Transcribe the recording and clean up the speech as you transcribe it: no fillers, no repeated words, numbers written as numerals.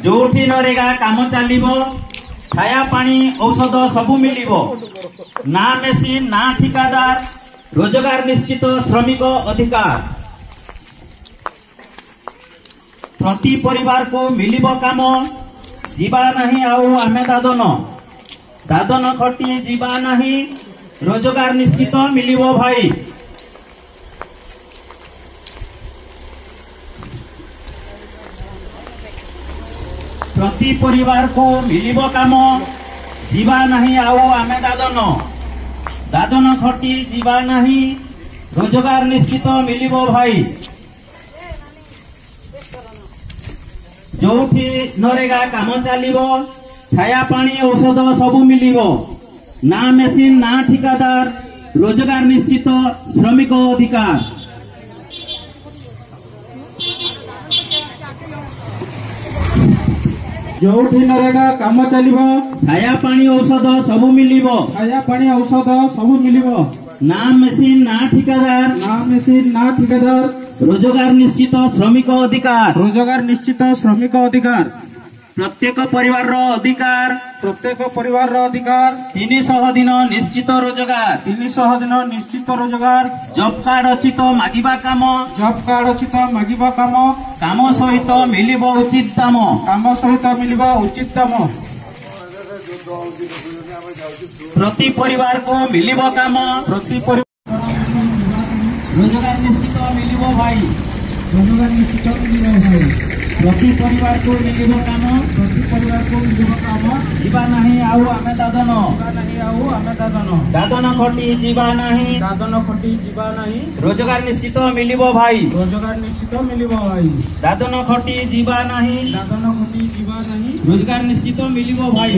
जोठी नरेगा काम चलिबो छाया पानी औषध सबु मिलिबो ना मेसिन ना ठिकादार रोजगार निश्चित श्रमिक अधिकार प्रति परिवार को मिलिबो काम जीवा नहीं आउ आमे दादन खटी जीवा नहीं रोजगार निश्चित मिलिबो भाई। प्रति परिवार को मिलिबो काम जीवा नहीं आउ आमे दादन खटी जीवा नहीं रोजगार निश्चित मिलिबो भाई। जोठी नरेगा काम चलिबो छाया पानी औषध सबु मिलिबो ना मेसिन ना ठिकादार रोजगार निश्चित श्रमिक अधिकार जोठी नरेगा काम चलिबो छाया पानी औषध सबु मिलिबो छाया पानी औषध सबु मिलिबो ना मेसिन ना ठिकादार रोजगार निश्चित श्रमिक अधिकार प्रत्येक परिवार रो अधिकार 300 दिन निश्चित रोजगार जॉब कार्ड अच्छी तो मागिबा काम सहित मिलिबो उचित दाम प्रति परिवार को मिलिबो काम रोजगार निश्चित मिलिबो भाई प्रति परिवार को मिलिबो काम जीवा नहीं आउ आमे दादन खटी जीवा नहीं रोजगार निश्चित मिलिबो भाई दादन खटी जीवा नहीं रोजगार निश्चित मिलिबो भाई।